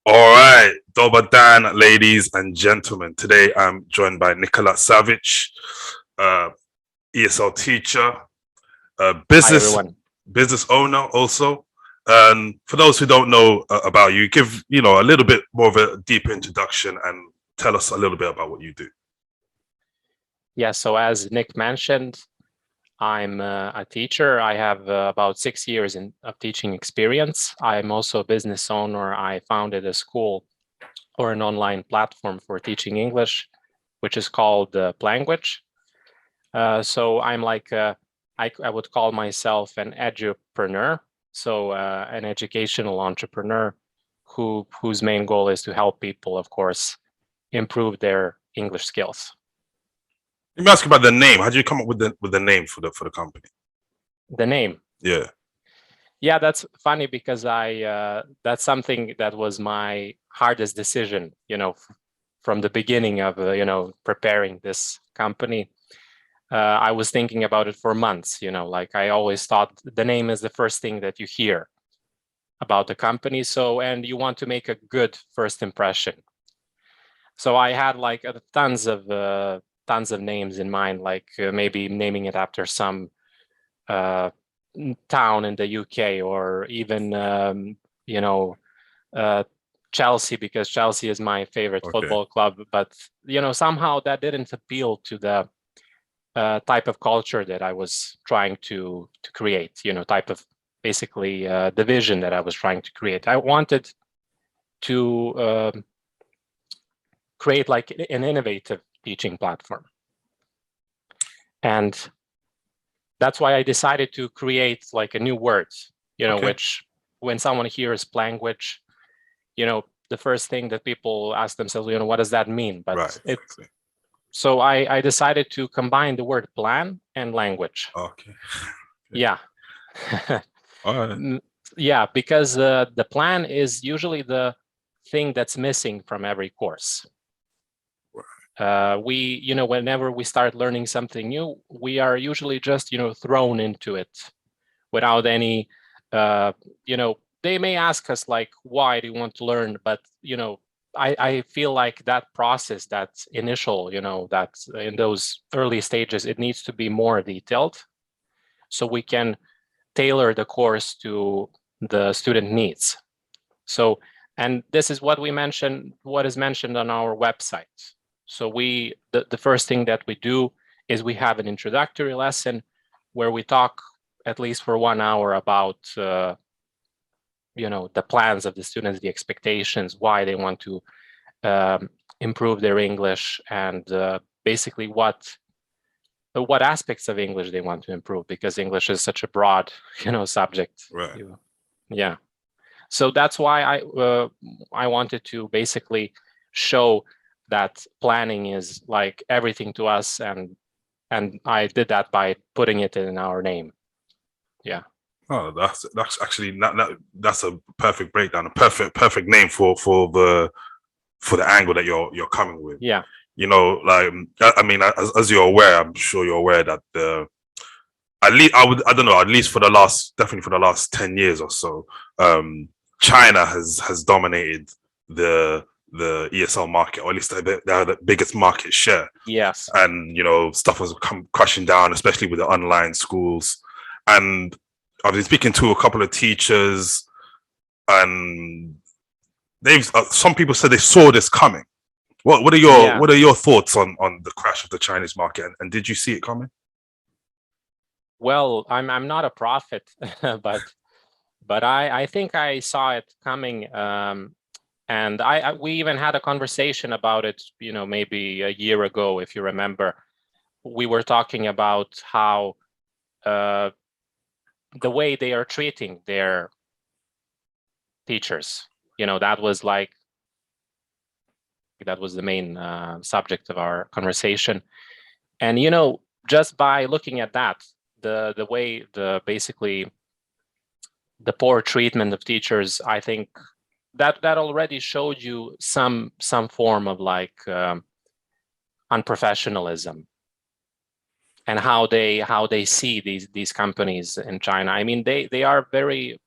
All right, Dobar Dan, ladies and gentlemen. Today I'm joined by Nikola Savic, ESL teacher, Hi, business everyone. business owner also. And for those who don't know about you, give a little bit more of a deeper introduction and tell us a little bit about what you do. Yeah, so as Nick mentioned, I'm a teacher. I have about 6 years of teaching experience. I'm also a business owner. I founded a school or an online platform for teaching English, which is called Language. So I'm like, I would call myself an edupreneur, so an educational entrepreneur whose main goal is to help people, of course, improve their English skills. Let me ask you about the name. How did you come up with the name for the company? The name. Yeah. Yeah, that's funny because that's something that was my hardest decision, from the beginning of, preparing this company. I was thinking about it for months, like I always thought the name is the first thing that you hear about the company. So, and you want to make a good first impression. So I had like tons of names in mind, like maybe naming it after some town in the UK, or even Chelsea, because Chelsea is my favorite football club. But somehow that didn't appeal to the type of culture that I was trying to create. Type of basically the vision that I was trying to create. I wanted to create like an innovative teaching platform, and that's why I decided to create like a new word, which when someone hears language, the first thing that people ask themselves, what does that mean? But right, exactly. So I decided to combine the word plan and language. Okay. Yeah. All right. Yeah, because the plan is usually the thing that's missing from every course. Whenever we start learning something new, we are usually just, thrown into it without any, they may ask us like, why do you want to learn? But, I feel like that process, that initial, that in those early stages, it needs to be more detailed so we can tailor the course to the student needs. So, and this is what is mentioned on our website. So the first thing that we do is we have an introductory lesson where we talk at least for 1 hour about, the plans of the students, the expectations, why they want to improve their English, and basically what aspects of English they want to improve, because English is such a broad, subject. Right. Yeah. So that's why I wanted to basically show that planning is like everything to us, and I did that by putting it in our name. Yeah. Oh, that's actually that's a perfect breakdown, a perfect name for the angle that you're coming with. Yeah. Like I mean, as you're aware, I'm sure you're aware that at least I don't know, at least definitely for the last 10 years or so, China has dominated the ESL market, or at least they have the biggest market share. Yes. And stuff was come crashing down, especially with the online schools. And I've been speaking to a couple of teachers, and some people said they saw this coming. What are your thoughts on the crash of the Chinese market, and did you see it coming? Well, I'm not a prophet, but I think I saw it coming, and we even had a conversation about it, maybe a year ago, if you remember. We were talking about how the way they are treating their teachers, that was the main subject of our conversation. And just by looking at that, the way basically the poor treatment of teachers, I think that already showed you some form of like unprofessionalism, and how they see these companies in China. I mean, they are very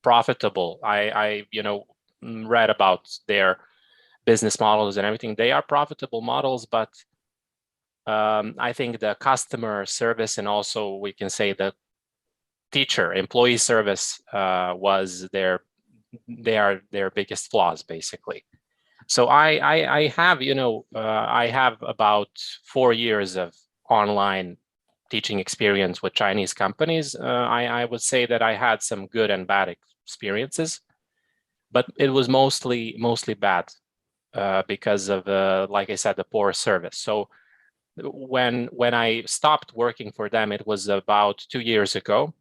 profitable. I read about their business models and everything. They are profitable models, but I think the customer service, and also we can say the employee service was their biggest flaws, basically. So I have I have about 4 years of online teaching experience with Chinese companies. I would say that I had some good and bad experiences, but it was mostly bad because of like I said, the poor service. So when I stopped working for them, it was about 2 years ago.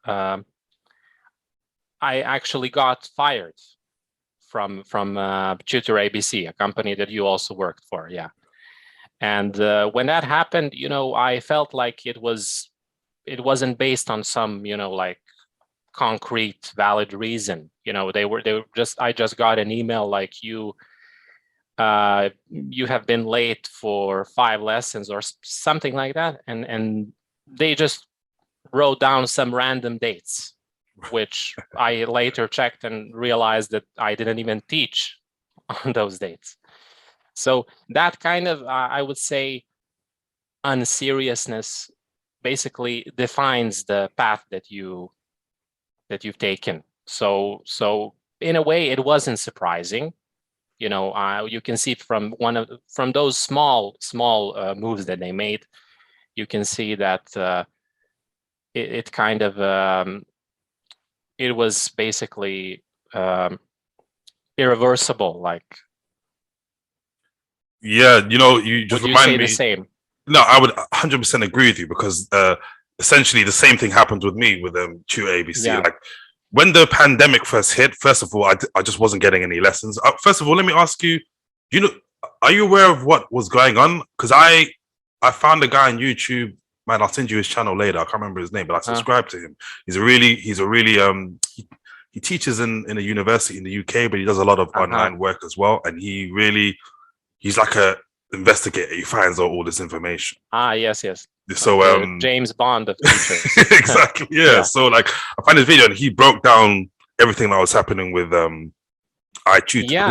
I actually got fired from Tutor ABC, a company that you also worked for. Yeah. And when that happened, I felt like it wasn't based on some, like concrete, valid reason. They were just, I just got an email like, you have been late for 5 lessons or something like that. And they just wrote down some random dates, which I later checked and realized that I didn't even teach on those dates. So that kind of, I would say, unseriousness basically defines the path that you've taken. So in a way, it wasn't surprising. You can see from those small moves that they made, you can see that it kind of it was basically irreversible. Like, Yeah, you just would you remind say me. the same? No, I would 100% agree with you, because essentially the same thing happened with me with Tutor ABC. Yeah. Like, when the pandemic first hit, first of all, I just wasn't getting any lessons. First of all, let me ask you, are you aware of what was going on? Because I found a guy on YouTube. Man, I'll send you his channel later. I can't remember his name, but I subscribe to him. He's a really he teaches in a university in the UK, but he does a lot of online work as well. And he's like a investigator. He finds out all this information. Yes. So James Bond of teachers. exactly, yeah. So like, I found his video and he broke down everything that was happening with iTutor. Yeah,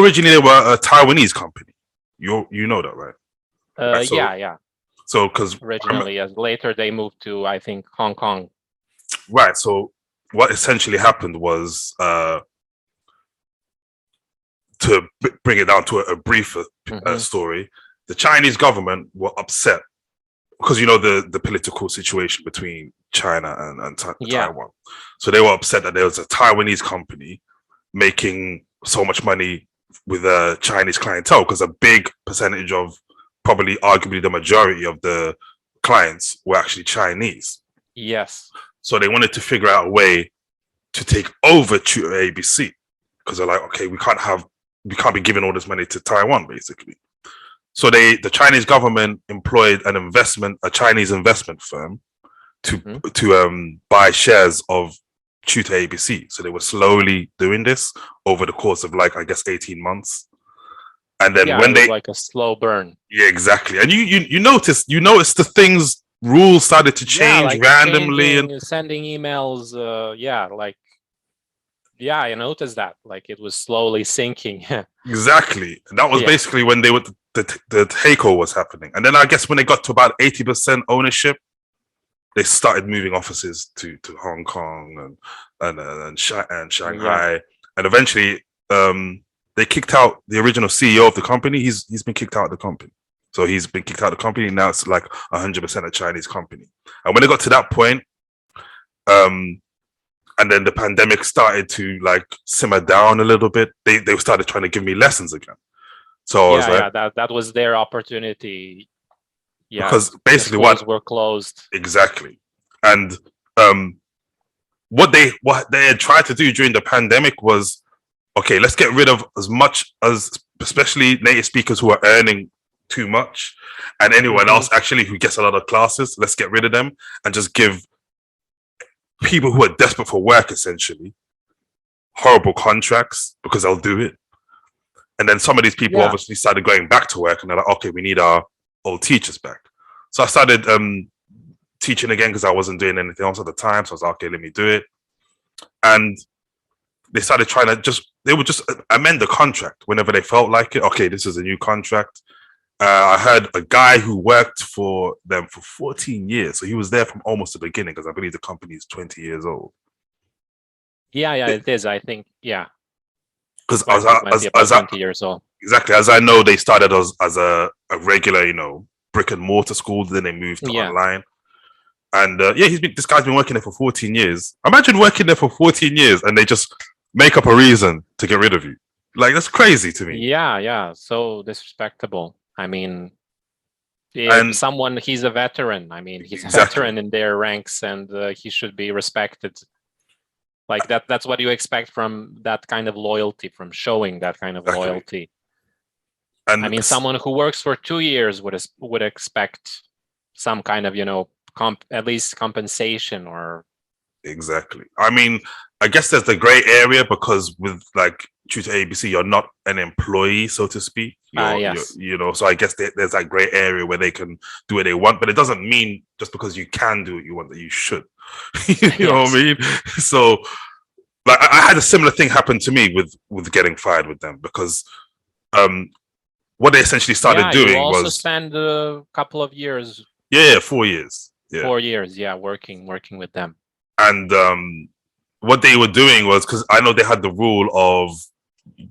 Originally they were a Taiwanese company. You know that, right? Right, so, yeah. So because originally, later they moved to, I think, Hong Kong. Right. So what essentially happened was, to bring it down to a briefer story, the Chinese government were upset because the political situation between China and Taiwan. So they were upset that there was a Taiwanese company making so much money with a Chinese clientele, because a big percentage of, probably arguably the majority of the clients, were actually Chinese. Yes. So they wanted to figure out a way to take over Tutor ABC, because they're like, okay, we can't be giving all this money to Taiwan, basically. So the Chinese government employed a Chinese investment firm to buy shares of Tutor ABC. So they were slowly doing this over the course of, like, I guess 18 months. And then when they, like a slow burn. Yeah, exactly. And you notice the rules started to change randomly, and sending emails. I noticed that, like, it was slowly sinking. Exactly. And that was basically when the takeover was happening. And then I guess when they got to about 80% ownership, they started moving offices to Hong Kong and Shanghai. And eventually they kicked out the original CEO of the company. He's been kicked out of the company. So he's been kicked out of the company. Now it's like 100% a Chinese company. And when it got to that point, and then the pandemic started to, like, simmer down a little bit, they started trying to give me lessons again. So I was like, that was their opportunity. Yeah, because basically the schools were closed. Exactly. And what they had tried to do during the pandemic was, okay, let's get rid of as much as, especially native speakers who are earning too much, and anyone else actually who gets a lot of classes. Let's get rid of them and just give people who are desperate for work, essentially, horrible contracts, because they'll do it. And then some of these people obviously started going back to work, and they're like, okay, we need our old teachers back. So I started teaching again, because I wasn't doing anything else at the time. So I was like, okay, let me do it. and they started trying to they would just amend the contract whenever they felt like it. Okay, this is a new contract. I heard a guy who worked for them for 14 years. So he was there from almost the beginning, because I believe the company is 20 years old. Yeah, it is. I think, yeah. Because about 20 years old. Exactly. As I know, they started as a regular, brick and mortar school. Then they moved to online. And this guy's been working there for 14 years. Imagine working there for 14 years and they just make up a reason to get rid of you. Like, that's crazy to me. Yeah. So disrespectable. I mean, he's a veteran. I mean, he's a veteran in their ranks, and he should be respected. Like that's what you expect from that kind of loyalty, from showing that kind of loyalty. And I mean, someone who works for 2 years would expect some kind of, at least compensation or. Exactly. I mean, I guess there's the gray area, because with like Tutor ABC, you're not an employee, so to speak. Yes. So I guess there's that gray area where they can do what they want, but it doesn't mean just because you can do what you want that you should. You know what I mean? So, like, I had a similar thing happen to me with getting fired with them, because what they essentially started doing you also was spend a couple of years. 4 years. 4 years, working with them. And what they were doing was, because I know they had the rule of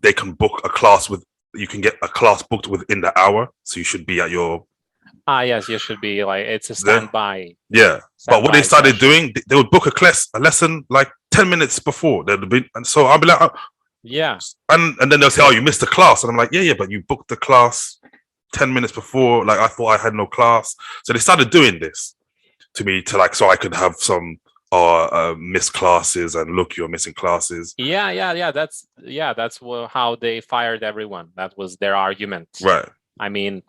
they can book a class you can get a class booked within the hour, so you should be at your. Yes, you should be, like, it's a standby. But what they started doing, they would book a lesson like 10 minutes before. And so I'll be like, and then they'll say, oh, you missed the class, and I'm like, yeah, but you booked the class 10 minutes before. Like, I thought I had no class. So they started doing this to me so I could have some missed classes, and look, you're missing classes. That's how they fired everyone. That was their argument, right? I mean,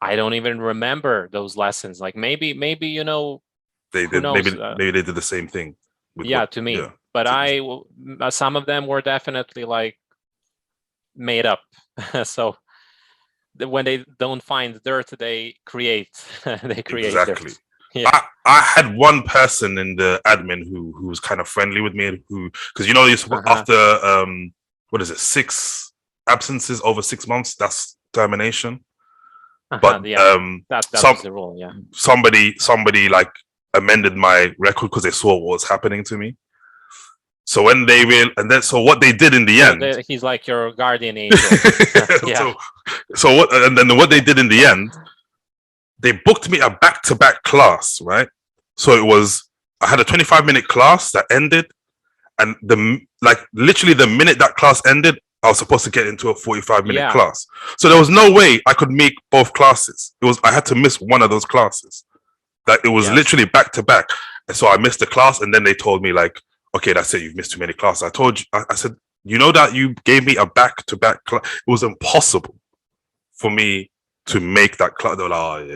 I don't even remember those lessons. Like, maybe they did. Maybe they did the same thing to me. But some of them were definitely like made up. So when they don't find dirt, they create exactly dirt. Yeah. I had one person in the admin who was kind of friendly with me, because after what is it, 6 absences over 6 months, that's termination. But that's the rule. Somebody like amended my record because they saw what was happening to me. So when what they did in the end, he's like your guardian angel. What they did in the end, they booked me a back-to-back class, right? So I had a 25-minute class that ended, and literally the minute that class ended, I was supposed to get into a 45-minute class. So there was no way I could make both classes. I had to miss one of those classes. That it was literally back to back. And so I missed the class, and then they told me, like, okay, that's it, you've missed too many classes. I told you, I said, you know that you gave me a back-to-back class. It was impossible for me to make that class. They're like,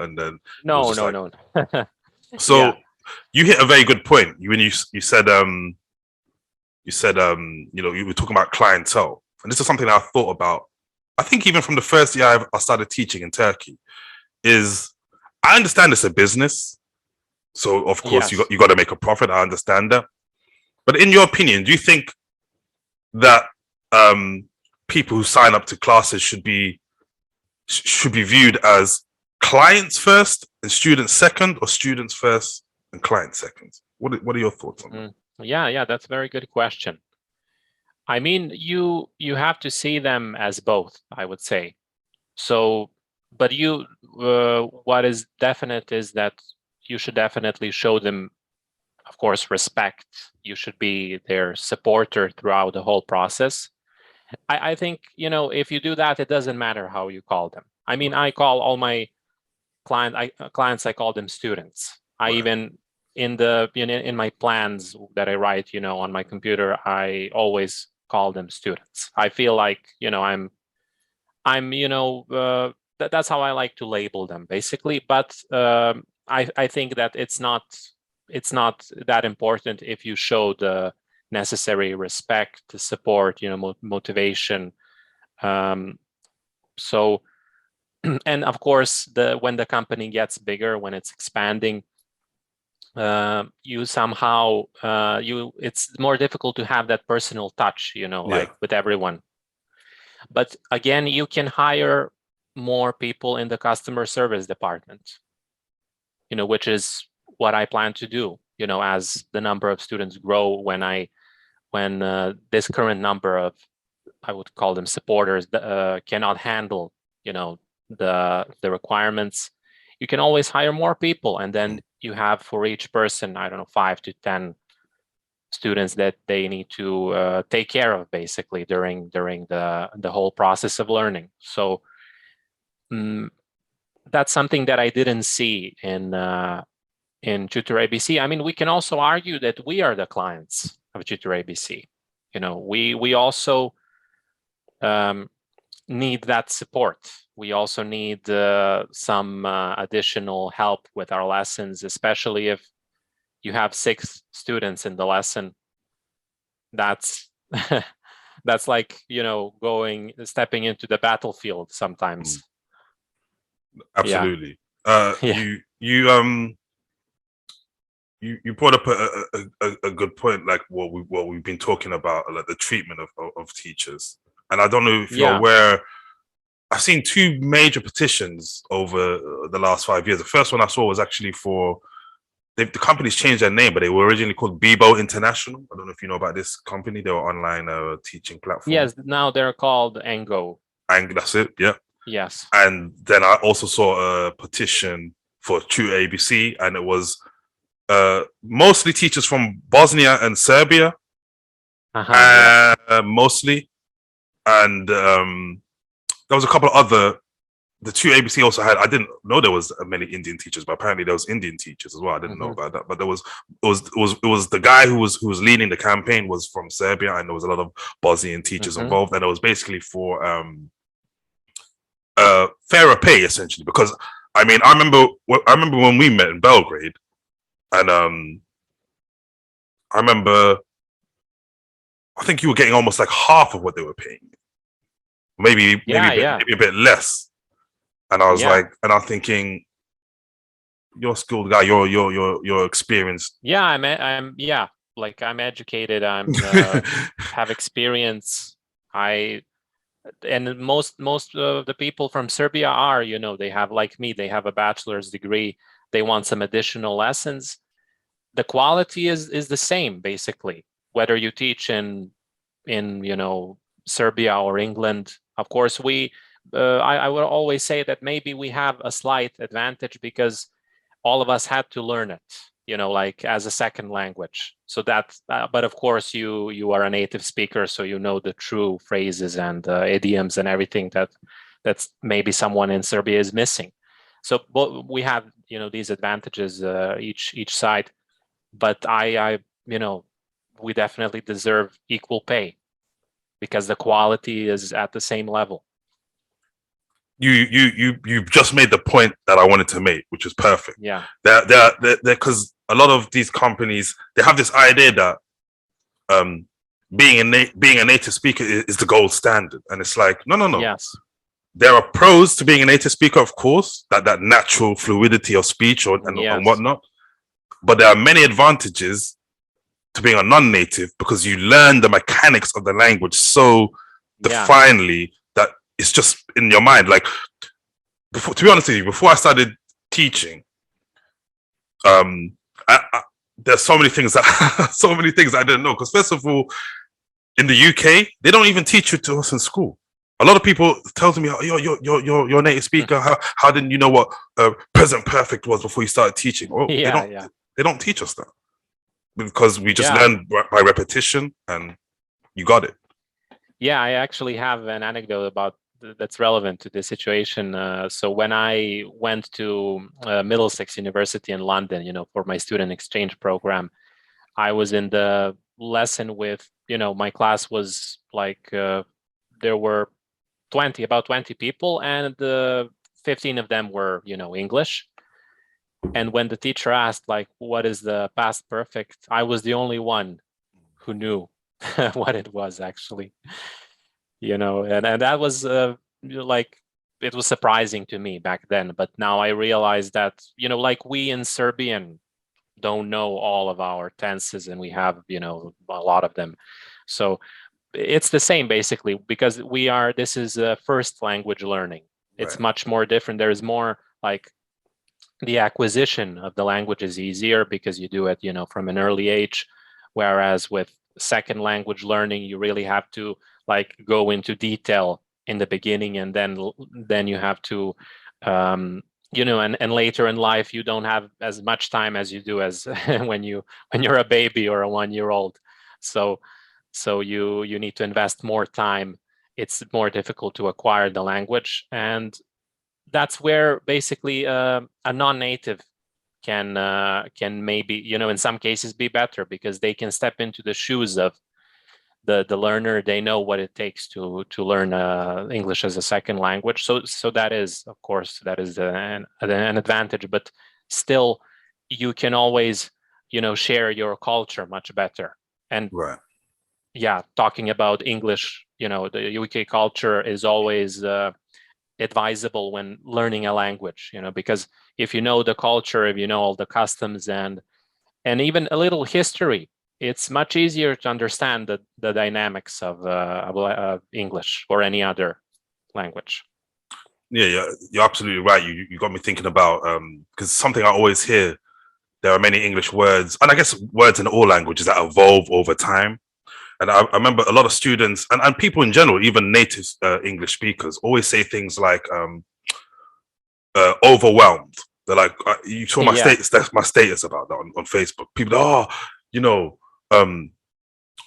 and then no. So you hit a very good point when you said you were talking about clientele, and this is something that I thought about. I think even from the first year I started teaching in Turkey, is I understand it's a business, so of course you got to make a profit. I understand that, but in your opinion, do you think that people who sign up to classes should be viewed as clients first and students second, or students first and clients second? What are your thoughts on that? Yeah, that's a very good question. I mean, you have to see them as both, I would say. So, but what is definite is that you should definitely show them, of course, respect. You should be their supporter throughout the whole process. I think, if you do that, it doesn't matter how you call them. I mean, I call all my clients, I call them students. I even in my plans that I write, on my computer, I always call them students. I feel like, that's how I like to label them, basically. But I think that it's not that important if you show the necessary respect, support, motivation. So, and of course, when the company gets bigger, when it's expanding, you somehow it's more difficult to have that personal touch, Yeah. like with everyone. But again, you can hire more people in the customer service department, which is what I plan to do, as the number of students grow, when this current number of, I would call them supporters, cannot handle, the requirements. You can always hire more people, and then you have for each person, I don't know, 5 to 10 students that they need to take care of basically during the whole process of learning. So that's something that I didn't see in Tutor ABC. I mean, we can also argue that we are the clients of Tutor ABC. We also need that support. We also need some additional help with our lessons, especially if you have 6 students in the lesson. That's that's like, stepping into the battlefield sometimes. Absolutely. Yeah. You brought up a good point, like what we've been talking about, like the treatment of teachers. And I don't know if you're aware, I've seen 2 major petitions over the last 5 years. The first one I saw was actually for the company's changed their name, but they were originally called Bebo International. I don't know if you know about this company. They were online teaching platform. Yes, now they're called Ango. That's it. Yeah. Yes. And then I also saw a petition for Tutor ABC, and it was mostly teachers from Bosnia and Serbia, mostly, and there was a couple of other. The Tutor ABC also had. I didn't know there was many Indian teachers, but apparently there was Indian teachers as well. I didn't know about that, but there was. It was the guy who was leading the campaign was from Serbia, and there was a lot of Bosnian teachers involved, and it was basically for fairer pay, essentially. Because I mean, I remember when we met in Belgrade, and I remember, I think you were getting almost like half of what they were paying, maybe a bit less. And I was like, and I'm thinking, you're a skilled guy, you're experienced. Yeah, I'm educated. I'm have experience. And most of the people from Serbia are, they have, like me, they have a bachelor's degree. They want some additional lessons. The quality is the same, basically, whether you teach in Serbia or England. Of course, I would always say that maybe we have a slight advantage because all of us had to learn it, like as a second language. So that, but of course, you are a native speaker, so you know the true phrases and idioms and everything that's maybe someone in Serbia is missing. So we have, these advantages each side. But we definitely deserve equal pay because the quality is at the same level. You've just made the point that I wanted to make, which is perfect. Yeah. Because a lot of these companies, they have this idea that being a native speaker is the gold standard, and it's like no. Yes. There are pros to being a native speaker, of course, that natural fluidity of speech and whatnot. But there are many advantages to being a non-native because you learn the mechanics of the language so finely that it's just in your mind. Like, to be honest with you, before I started teaching, there's so many things that I didn't know. Because first of all, in the UK, they don't even teach you to us in school. A lot of people tell me, oh, you're a native speaker. How didn't you know what present perfect was before you started teaching? Oh, they don't teach us that because we just learn by repetition, and you got it. Yeah, I actually have an anecdote about that's relevant to this situation. So when I went to Middlesex University in London, for my student exchange program, I was in the lesson with, my class was like, there were about 20 people, and 15 of them were, English. And when the teacher asked, like, what is the past perfect, I was the only one who knew what it was actually, and that was like, it was surprising to me back then. But now I realize that, like we in Serbian don't know all of our tenses, and we have, a lot of them. So it's the same basically, because this is first language learning. It's Right. much more different. There's more like the acquisition of the language is easier because you do it, from an early age. Whereas with second language learning, you really have to like go into detail in the beginning, and then you have to, and later in life, you don't have as much time as you do as when you're a baby or a 1-year-old. So you need to invest more time. It's more difficult to acquire the language, and that's where basically a non-native can maybe, in some cases be better, because they can step into the shoes of the learner. They know what it takes to learn English as a second language. So that is, of course, an advantage. But still, you can always, share your culture much better. And Right. yeah, talking about English, the UK culture is always advisable when learning a language, because if you know the culture, if you know all the customs and even a little history, it's much easier to understand the dynamics of English or any other language. Yeah, you're absolutely right. You got me thinking about because something I always hear, there are many English words, and I guess words in all languages, that evolve over time. And I remember a lot of students and people in general, even native English speakers, always say things like overwhelmed. They're like, you saw my status, that's my status about that on Facebook. People, um,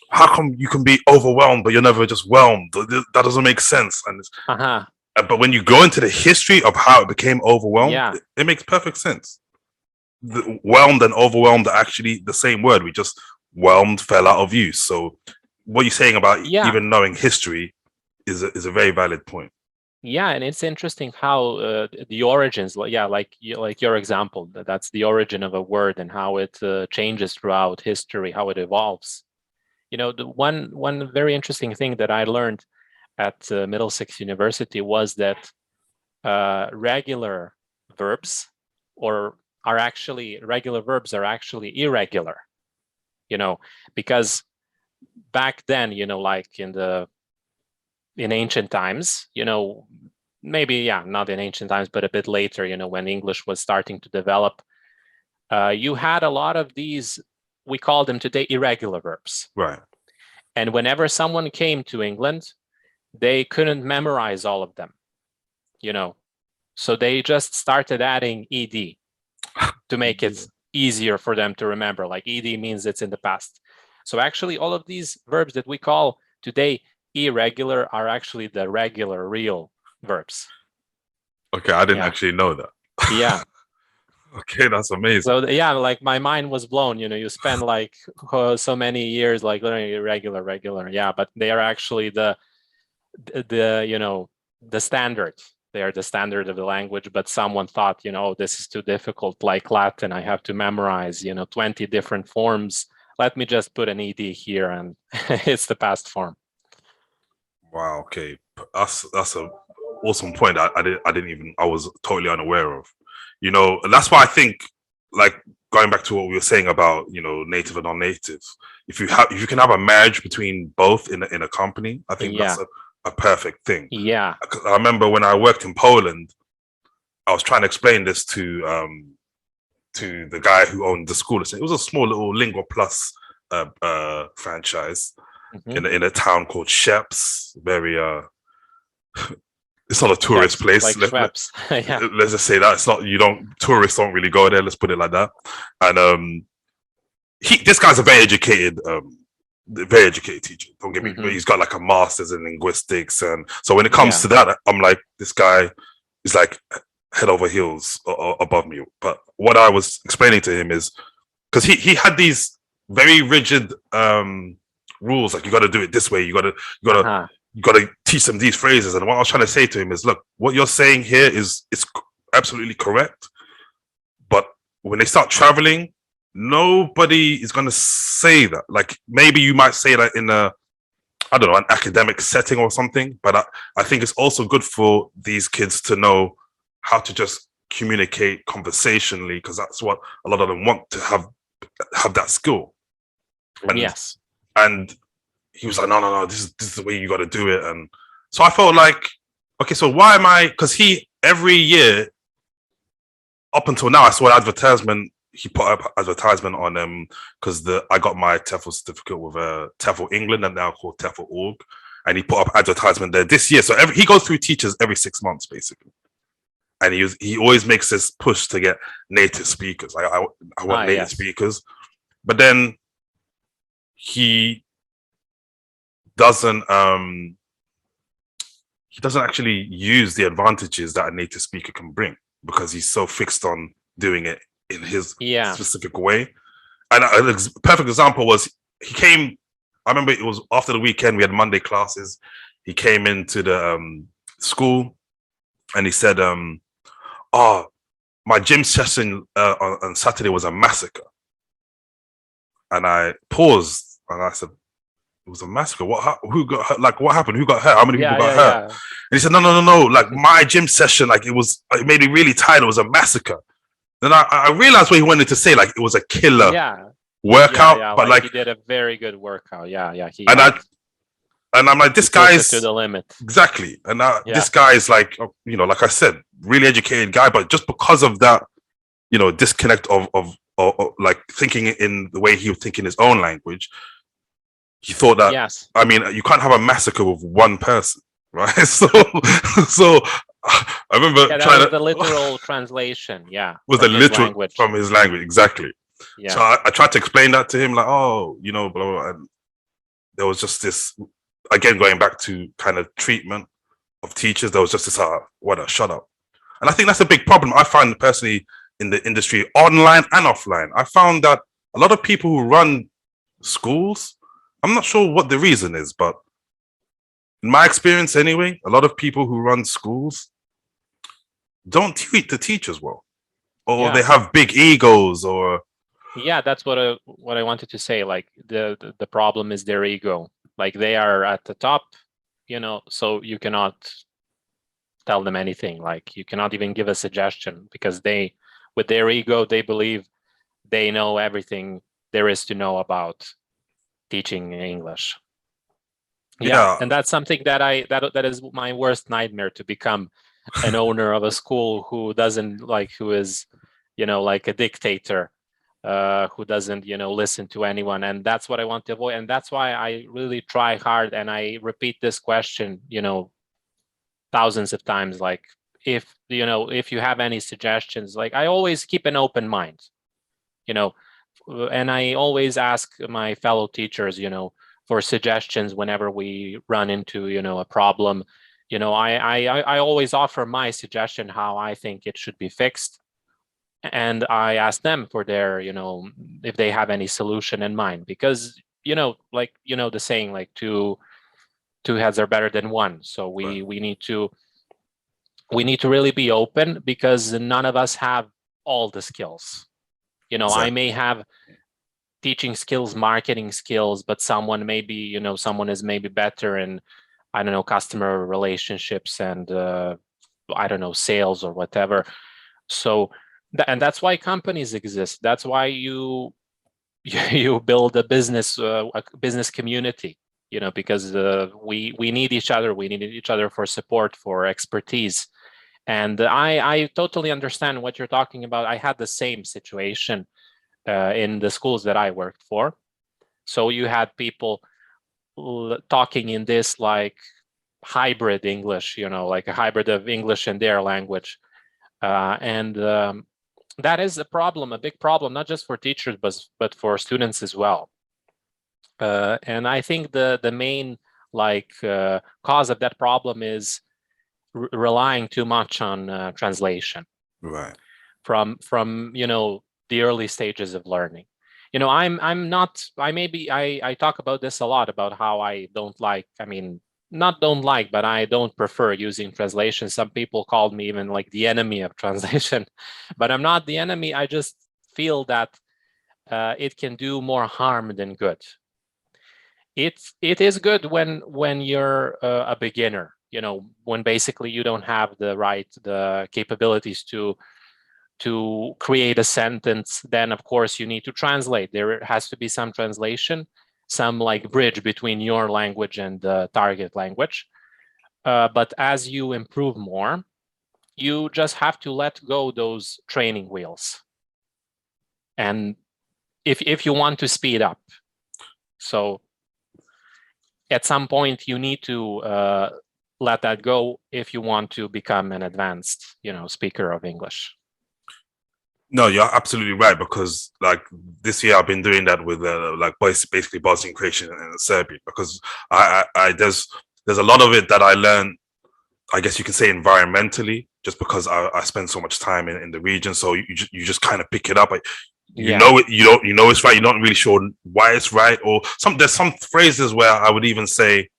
how come you can be overwhelmed, but you're never just whelmed? That doesn't make sense. And but when you go into the history of how it became overwhelmed, it makes perfect sense. Whelmed and overwhelmed are actually the same word. We just whelmed fell out of use. So what you're saying about even knowing history is a very valid point. Yeah, and it's interesting how the origins, like your example, that's the origin of a word and how it changes throughout history, how it evolves. The one very interesting thing that I learned at Middlesex University was that regular verbs are actually irregular, because back then, like in ancient times, maybe, not in ancient times, but a bit later, when English was starting to develop, you had a lot of these, we call them today irregular verbs. Right. And whenever someone came to England, they couldn't memorize all of them, so they just started adding ed to make it easier for them to remember. Like ed means it's in the past. So actually all of these verbs that we call today irregular are actually the regular, real verbs. Okay, I didn't actually know that. Yeah. Okay, that's amazing. So like my mind was blown. You spend like so many years like learning irregular, but they are actually the standard. They are the standard of the language, but someone thought, this is too difficult, like Latin. I have to memorize, 20 different forms. Let me just put an ed here, and it's the past form. Wow. Okay, that's a awesome point. I was totally unaware of. And that's why I think, like, going back to what we were saying about native and non-native, if you can have a marriage between both in a company, I think that's a perfect thing. Yeah. I remember when I worked in Poland, I was trying to explain this to the guy who owned the school. It was a small little Lingua Plus franchise in a town called Sheps. Very it's not a tourist place. Like let's just say that it's not. Tourists don't really go there. Let's put it like that. And this guy's a very educated teacher. Don't get me. He's got like a master's in linguistics, and so when it comes to that, I'm like, this guy is like head over heels above me. But what I was explaining to him is, because he had these very rigid rules, like you got to do it this way. You got to teach them these phrases. And what I was trying to say to him is, look, what you're saying here is absolutely correct. But when they start traveling, nobody is going to say that. Like maybe you might say that in an academic setting or something. But I think it's also good for these kids to know how to just communicate conversationally, because that's what a lot of them want to have have that skill. And Yes. and he was like, no, this is the way you got to do it. And so I felt like, okay, so why am I? Because he every year up until now, I saw an advertisement. He put up advertisement on because I got my TEFL certificate with TEFL England and now called TEFL Org, and he put up advertisement there this year. So he goes through teachers every 6 months basically, and he always makes this push to get native speakers. I want native speakers, but then he doesn't actually use the advantages that a native speaker can bring because he's so fixed on doing it in his specific way. And a perfect example was he came, I remember it was after the weekend, we had Monday classes. He came into the school and he said, oh, my gym session on Saturday was a massacre. And I paused and I said, it was a massacre. Who got hurt? Like, what happened? Who got hurt? How many people got hurt? And he said, no. Like my gym session, like it made me really tired. It was a massacre. Then I realized what he wanted to say, like it was a killer workout, but like he did a very good workout. And I'm like, this guy's to the limit. Exactly. And this guy is like, like I said, really educated guy, but just because of that, disconnect of like thinking in the way he was thinking his own language, he thought that, I mean, you can't have a massacre with one person, right? So I remember trying to the literal translation, was the literal language. From his language, exactly. So I tried to explain that to him, like, blah, blah, blah, and there was just this, again, going back to kind of treatment of teachers, there was just this, shut up. And I think that's a big problem I find personally in the industry, online and offline. I found that a lot of people who run schools, I'm not sure what the reason is, but in my experience anyway, a lot of people who run schools don't treat the teachers well, or they have big egos, or that's what I wanted to say. Like the problem is their ego. Like they are at the top, so you cannot tell them anything. Like you cannot even give a suggestion because with their ego, they believe they know everything there is to know about teaching English. And that's something that is my worst nightmare, to become an owner of a school who is like a dictator, who doesn't listen to anyone. And that's what I want to avoid. And that's why I really try hard and I repeat this question thousands of times, like if you have any suggestions. Like I always keep an open mind, and I always ask my fellow teachers for suggestions whenever we run into a problem. I always offer my suggestion how I think it should be fixed, and I ask them for their if they have any solution in mind, because the saying, like two heads are better than one. So we need to really be open, because none of us have all the skills. I may have teaching skills, marketing skills, but someone maybe someone is maybe better in, I don't know, customer relationships and I don't know, sales or whatever. So and that's why companies exist. That's why you build a business community, because we need each other. We need each other for support, for expertise. And I totally understand what you're talking about. I had the same situation in the schools that I worked for. So you had people talking in this like hybrid English, like a hybrid of English and their language. And that is a problem, a big problem, not just for teachers, but for students as well. And I think the main cause of that problem is relying too much on translation, right? From the early stages of learning. I talk about this a lot, about how I don't like, but I don't prefer using translation. Some people called me even like the enemy of translation, but I'm not the enemy. I just feel that it can do more harm than good. It is good when you're a beginner, when basically you don't have the capabilities to to create a sentence, then of course you need to translate. There has to be some translation, some like bridge between your language and the target language. But as you improve more, you just have to let go those training wheels. And if you want to speed up, so at some point you need to let that go if you want to become an advanced, speaker of English. No, you're absolutely right, because like this year I've been doing that with like basically Bosnian Croatian and Serbian, because I there's a lot of it that I learned, I guess you can say, environmentally, just because I spend so much time in the region. So you just kind of pick it up. You know it, you know it's right. You're not really sure why it's right, or there's some phrases where I would even say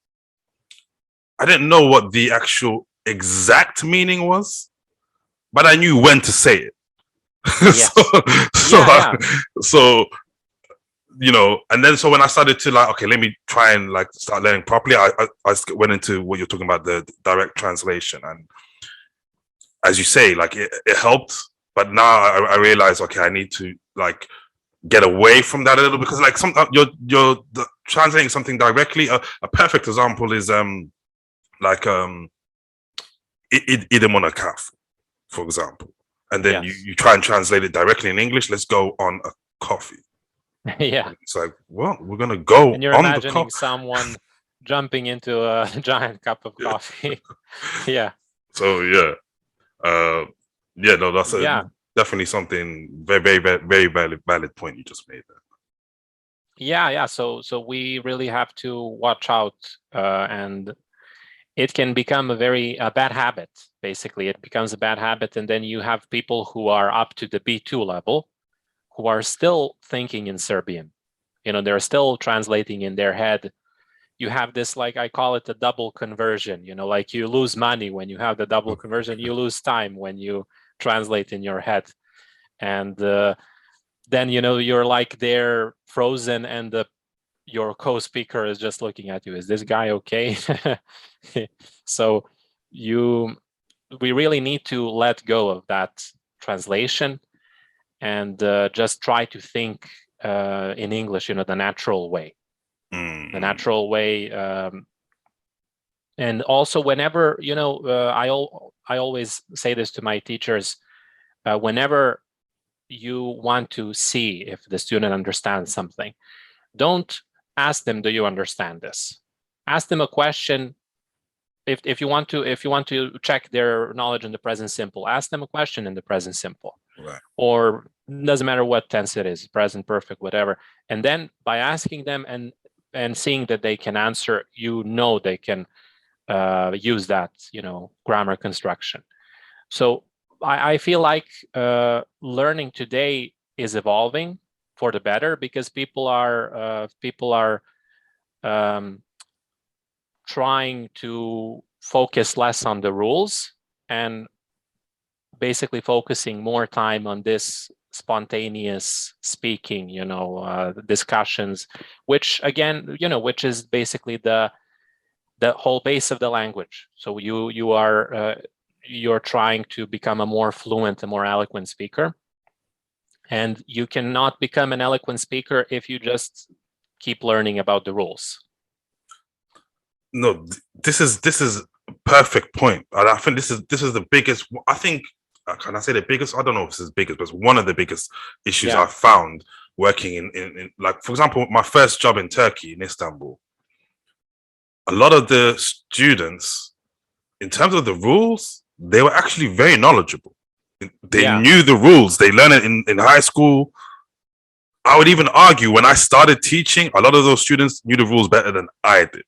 I didn't know what the actual exact meaning was, but I knew when to say it. Yes. So and then so when I started to like, okay, let me try and like start learning properly, I went into what you're talking about, the direct translation, and as you say, like it helped, but now I realize, okay, I need to like get away from that a little, because like sometimes you're translating something directly. A perfect example is like idem on a calf, for example, and then you try and translate it directly in English. Let's go on a coffee. Yeah, it's like, well, we're gonna go and you're on imagining someone jumping into a giant cup of coffee. Yeah. So no, that's definitely something very, very, very valid point you just made there. Yeah. So we really have to watch out, and it can become a bad habit. Basically, it becomes a bad habit, and then you have people who are up to the B2 level, who are still thinking in Serbian. They're still translating in their head. You have this, like I call it, a double conversion. Like you lose money when you have the double conversion. You lose time when you translate in your head, and then you're like they're frozen, and your co-speaker is just looking at you. Is this guy okay? So we really need to let go of that translation and just try to think in English, the natural way. The natural way. And also, whenever, I always say this to my teachers, whenever you want to see if the student understands something, don't ask them, do you understand this? Ask them a question. If you want to check their knowledge in the present simple, ask them a question in the present simple. Right. Or doesn't matter what tense it is, present perfect, whatever. And then by asking them and seeing that they can answer, they can use that, grammar construction. So I feel like learning today is evolving for the better, because people are trying to focus less on the rules and basically focusing more time on this spontaneous speaking, discussions, which again, which is basically the whole base of the language. So you're trying to become a more fluent, a more eloquent speaker. And you cannot become an eloquent speaker if you just keep learning about the rules. No, this is a perfect point. And I think this is the biggest, I think, can I say the biggest? I don't know if this is biggest, but it's one of the biggest issues I've found working in like, for example, my first job in Turkey, in Istanbul. A lot of the students, in terms of the rules, they were actually very knowledgeable. They knew the rules. They learned it in high school. I would even argue, when I started teaching, a lot of those students knew the rules better than I did.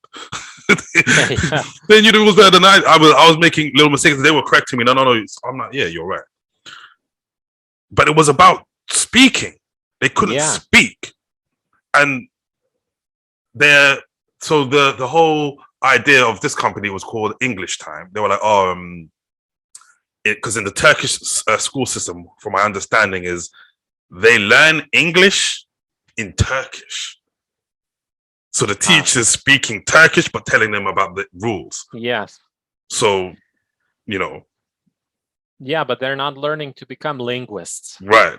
They knew the rules better than I was making little mistakes. They were correcting me. No. I'm not. Yeah, you're right. But it was about speaking. They couldn't speak, and so the whole idea of this company was called English Time. They were like, because in the Turkish school system, from my understanding, is they learn English in Turkish. So the teacher's speaking Turkish, but telling them about the rules. Yes. So, Yeah, but they're not learning to become linguists. Right.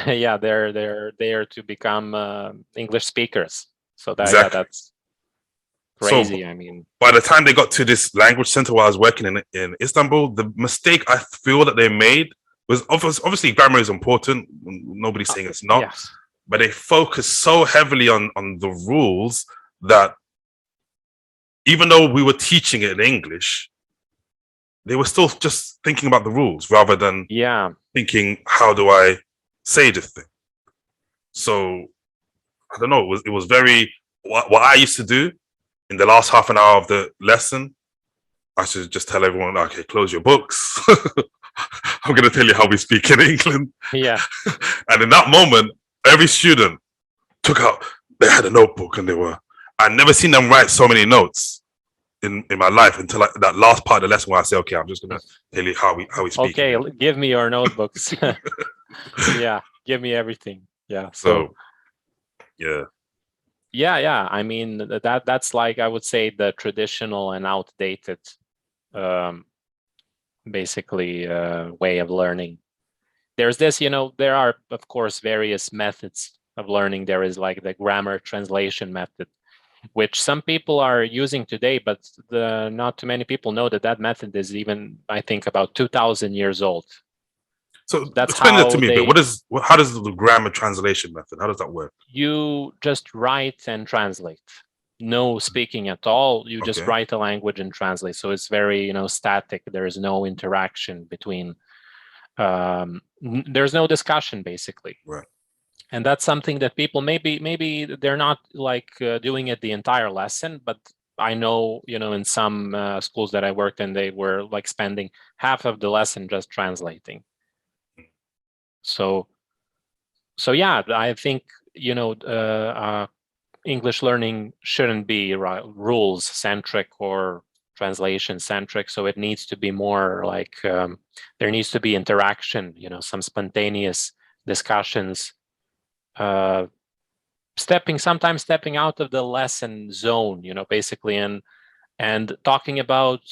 Yeah, they're there to become English speakers. So Exactly. that's So crazy. I mean, by the time they got to this language center where I was working in Istanbul, the mistake I feel that they made was obviously grammar is important. Nobody's saying it's not, yes. but they focus so heavily on the rules that even though we were teaching it in English, they were still just thinking about the rules rather than Yeah. thinking, how do I say this thing? So I don't know. It was very what I used to do in the last half an hour of the lesson. I should just tell everyone, okay, close your books. I'm going to tell you how we speak in England. Yeah. And in that moment, every student took out, they had a notebook and I'd never seen them write so many notes in my life until that last part of the lesson where I say, okay, I'm just going to tell you how we speak. Okay, give me your notebooks. Yeah, give me everything. Yeah. So, yeah. Yeah. I mean, that's like, I would say, the traditional and outdated, um, basically, way of learning. There's this, there are, of course, various methods of learning. There is like the grammar translation method, which some people are using today, but not too many people know that method is even, I think, about 2,000 years old. So That's explain that to how me a bit. How does the grammar translation method, how does that work? you just write and translate. No speaking at all. You just Okay. write a language and translate. So it's very, static. There is no interaction between. There's no discussion basically. Right. And that's something that people maybe they're not like doing it the entire lesson, but I know, in some schools that I worked in, they were like spending half of the lesson just translating. So yeah, I think, English learning shouldn't be rules centric or translation centric. So it needs to be more like there needs to be interaction, some spontaneous discussions, sometimes stepping out of the lesson zone, basically, and talking about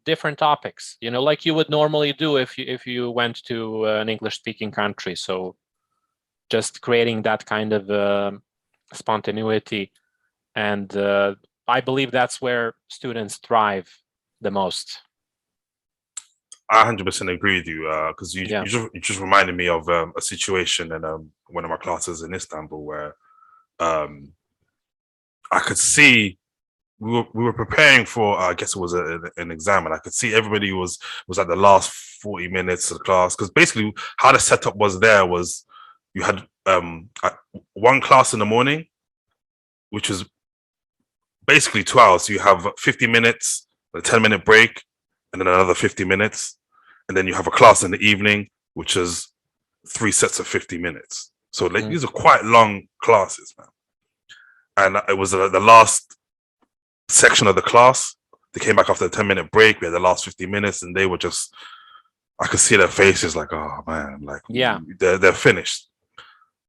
different topics, like you would normally do if you went to an English speaking country. So just creating that kind of spontaneity. And I believe that's where students thrive the most. I 100% agree with you because Yeah. you just reminded me of a situation in one of my classes in Istanbul where um, I could see we were preparing for I guess it was an exam, and I could see everybody was at the last 40 minutes of the class because basically how the setup was there was you had one class in the morning, which was basically 2 hours. So you have 50 minutes, a 10-minute break, and then another 50 minutes. And then you have a class in the evening, which is 3 sets of 50 minutes. So like, these are quite long classes, man. And it was the last section of the class. They came back after a 10-minute break. We had the last 50 minutes, and they were just, I could see their faces like, oh man, like Yeah. they're finished.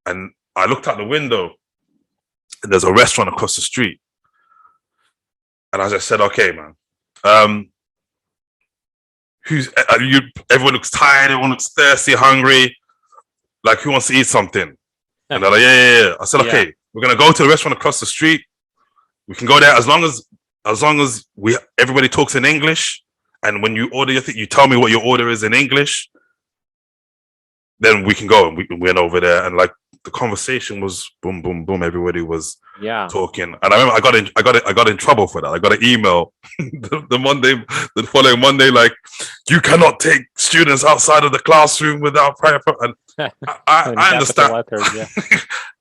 And I looked out the window, and there's a restaurant across the street. And I just said, okay, man, everyone looks tired, everyone looks thirsty, hungry, like who wants to eat something? And they're like, yeah. I said, okay, we're gonna go to the restaurant across the street. We can go there as long as everybody talks in English. And when you order your thing, you tell me what your order is in English. Then we can go. And we went over there, and like the conversation was boom, boom, boom. Everybody was talking, and I remember I got in trouble for that. I got an email the following Monday, like you cannot take students outside of the classroom without prior. And I understand. Letters, yeah.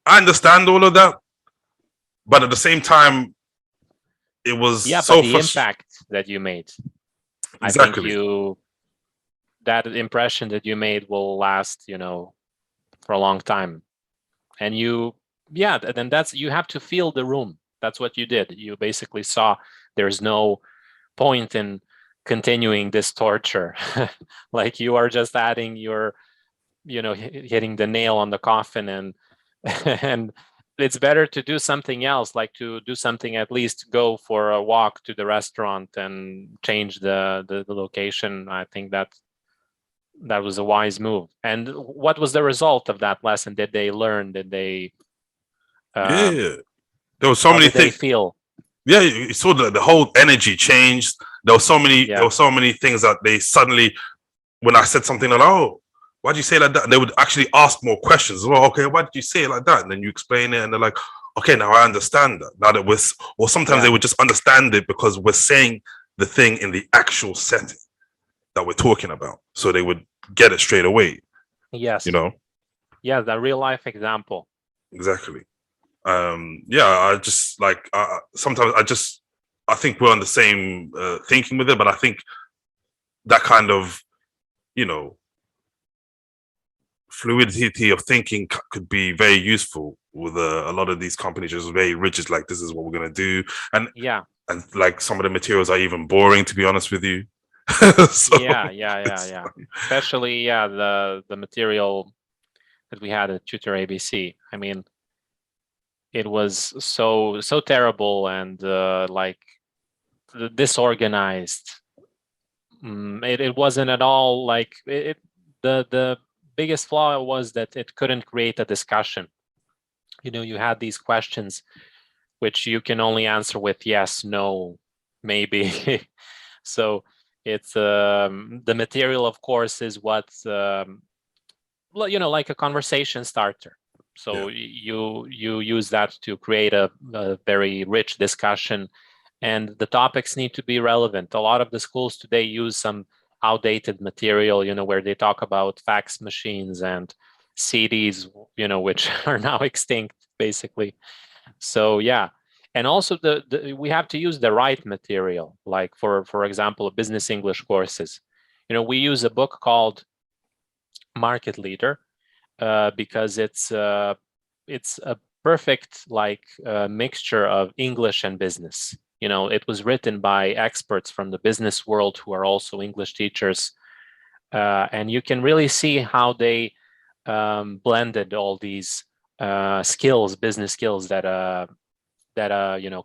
I understand all of that, but at the same time, it was but the impact that you made, exactly. I think that impression that you made will last, for a long time. And then you have to feel the room. That's what you did. You basically saw there's no point in continuing this torture. Like you are just adding your, hitting the nail on the coffin, and and it's better to do something else, like to do something, at least go for a walk to the restaurant and change the location. I think That was a wise move. And what was the result of that lesson? Did they learn? Did they? Yeah, there was so How many did they things. feel? Yeah, you saw the whole energy changed. There Yeah, were so many things that they suddenly, when I said something like, "Oh, why did you say it like that?" They would actually ask more questions. Well, okay, why did you say it like that? And then you explain it, and they're like, "Okay, now I understand that." Now that we're, or sometimes they yeah, would just understand it because we're saying the thing in the actual setting that we're talking about, so they would get it straight away. You yes, know, yeah. The real life example. exactly. Yeah, I just like sometimes I think we're on the same thinking with it, but I think that kind of, you know, fluidity of thinking could be very useful with a lot of these companies just very rigid, like this is what we're going to do. Yeah, And like some of the materials are even boring, to be honest with you. So it's yeah. Especially, yeah, the material that we had at Tutor ABC. I mean, it was so terrible and like disorganized. It wasn't at all like it. The biggest flaw was that it couldn't create a discussion. You had these questions which you can only answer with yes, no, maybe. So it's the material, of course, is what like a conversation starter. yeah, So you use that to create a very rich discussion, and the topics need to be relevant. A lot of the schools today use some outdated material, where they talk about fax machines and CDs, which are now extinct, basically. So yeah, and also we have to use the right material. Like for example, business English courses. We use a book called Market Leader because it's a perfect like mixture of English and business. It was written by experts from the business world who are also English teachers, and you can really see how they blended all these skills, business skills that a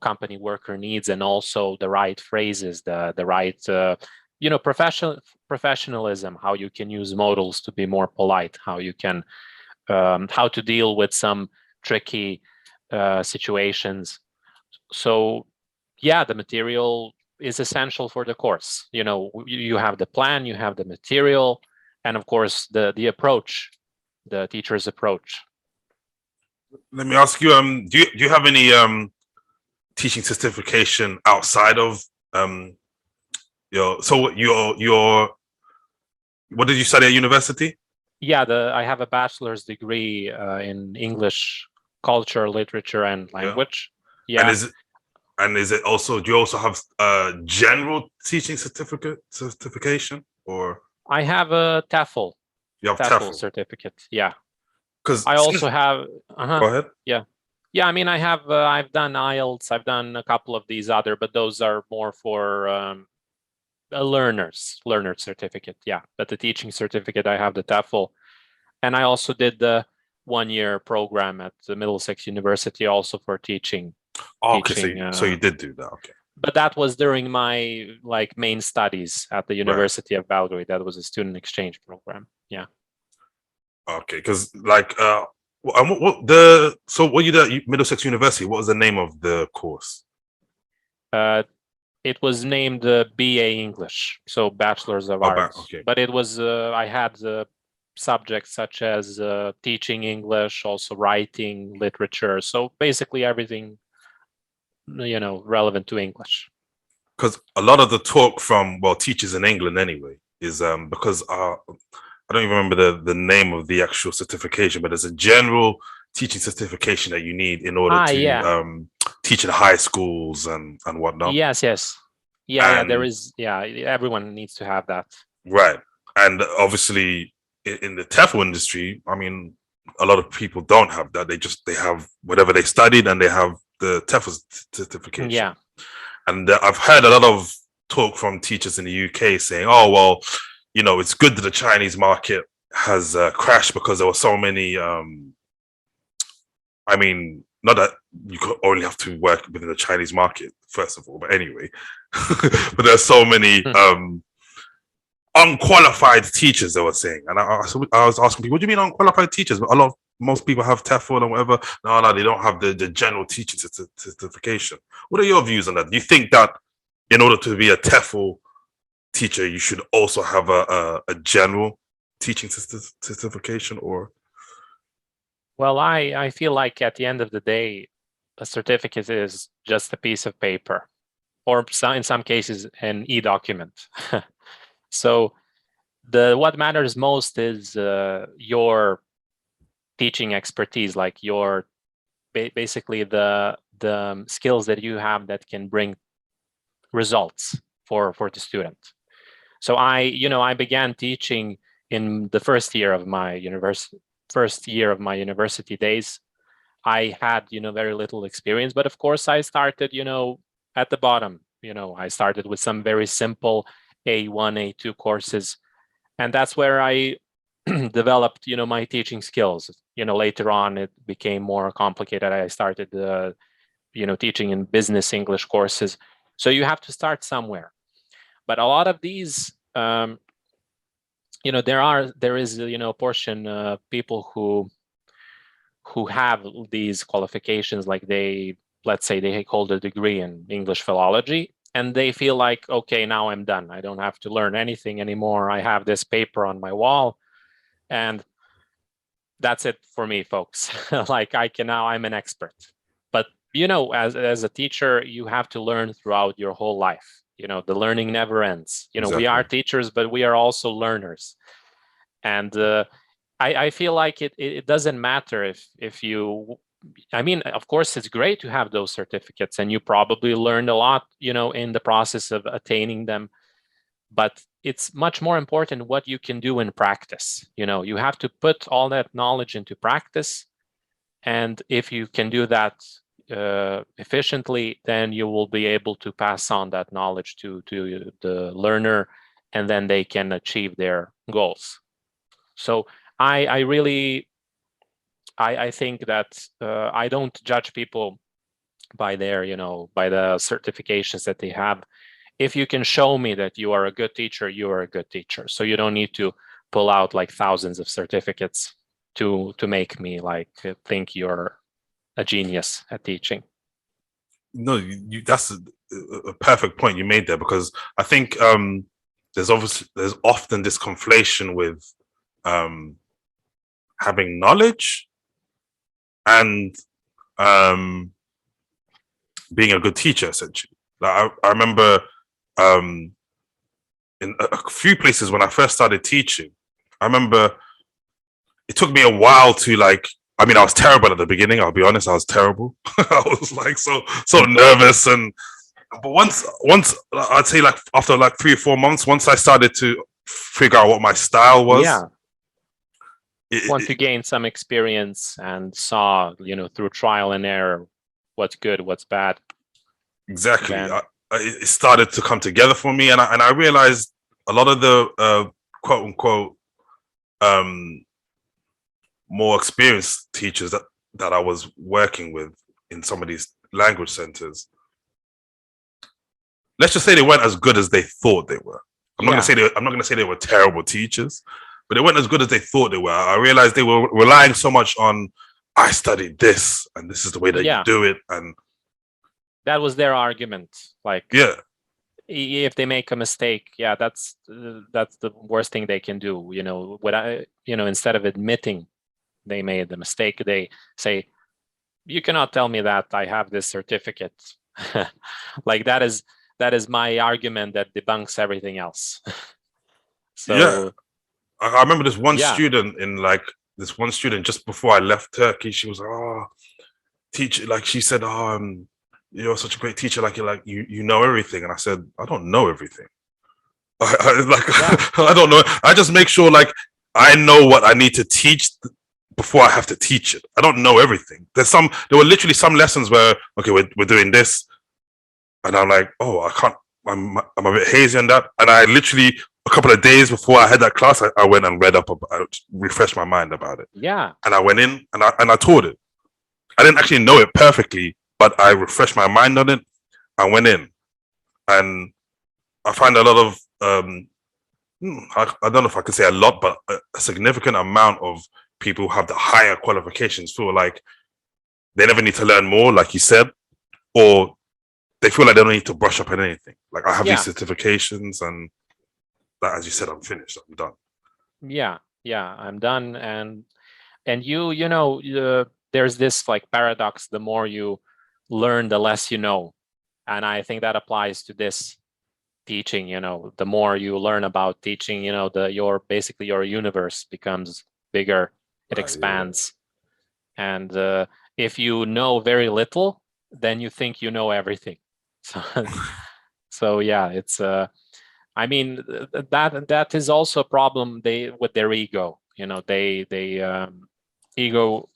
company worker needs, and also the right phrases, the right professionalism, how you can use modals to be more polite, how you can how to deal with some tricky situations. So yeah, the material is essential for the course. You have the plan, you have the material, and of course the approach, the teacher's approach. let me ask you, do you have any teaching certification outside of your what did you study at university? Yeah, I have a bachelor's degree in English culture, literature, and Yeah. language. And Yeah, is it also, do you also have a general teaching certification, or I have a you have TEFL TEFL? certificate. Yeah, Because I also have. go ahead. Yeah, yeah. I mean, I've done IELTS. I've done a couple of these other, but those are more for a learner certificate. Yeah, but the teaching certificate, I have the TEFL, and I also did the 1-year program at the Middlesex University, also for teaching. Oh, okay, Teaching. so you did do that. Okay, But that was during my like main studies at the right. University of Belgrade. That was a student exchange program. Yeah. Okay, because like and what the so what you did at Middlesex University? What was the name of the course? Uh, it was named BA English, so Bachelor's of Oh, back. Arts. Okay, But it was I had subjects such as teaching English, also writing, literature. So basically everything relevant to English. because a lot of the talk from, well, teachers in England anyway is because I don't even remember the name of the actual certification, but there's a general teaching certification that you need in order to Yeah. teach in high schools and whatnot. Yes. Yeah. There And is. Yeah. Everyone needs to have that. right, and obviously in the TEFL industry, I mean, a lot of people don't have that. They have whatever they studied, and they have the TEFL certification. Yeah. And I've heard a lot of talk from teachers in the UK saying, "Oh, well, it's good that the Chinese market has crashed because there were so many." I mean, not that you could only have to work within the Chinese market, first of all, but anyway, but there's so many unqualified teachers, they were saying. And I was asking people, what do you mean unqualified teachers? Most people have TEFL and whatever. No, they don't have the general teaching certification. What are your views on that? Do you think that in order to be a TEFL teacher, you should also have a general teaching certification? Or Well, I feel like at the end of the day, a certificate is just a piece of paper, or in some cases, an e-document. So what matters most is your teaching expertise, like your basically the skills that you have that can bring results for the student. So I began teaching in the first year of my university days. I had very little experience, but of course I started at the bottom. I started with some very simple A1, A2 courses, and that's where I developed my teaching skills. Later on it became more complicated. I started teaching in business English courses. So you have to start somewhere. But a lot of these there is a portion of people who have these qualifications, like let's say they hold a degree in English philology, and they feel like, okay, now I'm done. I don't have to learn anything anymore. I have this paper on my wall, and that's it for me, folks. Like I'm an expert. But as a teacher, you have to learn throughout your whole life. The learning never ends. We are exactly. teachers, but we are also learners. And I feel like it doesn't matter if you, I mean, of course, it's great to have those certificates, and you probably learned a lot, in the process of attaining them. But it's much more important what you can do in practice. You have to put all that knowledge into practice. And if you can do that efficiently, then you will be able to pass on that knowledge to the learner, and then they can achieve their goals. So I really think that I don't judge people by by the certifications that they have. If you can show me that you are a good teacher, you are a good teacher. So you don't need to pull out like thousands of certificates to make me think you're a genius at teaching. No, that's a perfect point you made there, because I think there's often this conflation with um, having knowledge and um, being a good teacher, essentially. Like I remember um, in a few places when I first started teaching, I remember it took me a while to I mean, I was terrible at the beginning. I'll be honest, I was terrible. I was so nervous, and but once I'd say after 3 or 4 months, once I started to figure out what my style was, Yeah. Once you gain some experience and saw, through trial and error, what's good, what's bad. Exactly. It started to come together for me, and I realized a lot of the quote unquote more experienced teachers that I was working with in some of these language centers, let's just say they weren't as good as they thought they were. I'm not gonna say they were terrible teachers, but they weren't as good as they thought they were. I realized they were relying so much on, I studied this and this is the way that you do it, and that was their argument. Yeah, if they make a mistake, that's the worst thing they can do. Instead of admitting they made the mistake, they say, you cannot tell me that I have this certificate. Like that is my argument that debunks everything else. So yeah, I remember this one student this one student just before I left Turkey. She was teacher, she said, you're such a great teacher, you know everything. And I said, I don't know everything. I don't know. I just make sure I know what I need to teach before I have to teach it. I don't know everything. There were literally some lessons where, okay, we're doing this, and I'm like, oh, I can't. I'm a bit hazy on that. And I literally, a couple of days before I had that class, I went and read up, refreshed my mind about it. Yeah. And I went in and I taught it. I didn't actually know it perfectly, but I refreshed my mind on it. I went in, and I find a lot of I don't know if I could say a lot, but a significant amount of people who have the higher qualifications feel like they never need to learn more, like you said, or they feel like they don't need to brush up on anything. Like I have these Yeah, certifications, and like, as you said, I'm finished. I'm done. yeah, yeah. I'm done, and you know, there's this like paradox: the more you learn, the less you know, and I think that applies to this teaching. You know, the more you learn about teaching, you know, your basically your universe becomes bigger, it Right, yeah. expands, and if you know very little, then you think you know everything. So, so yeah, it's I mean, that is also a problem with their ego. You know, ego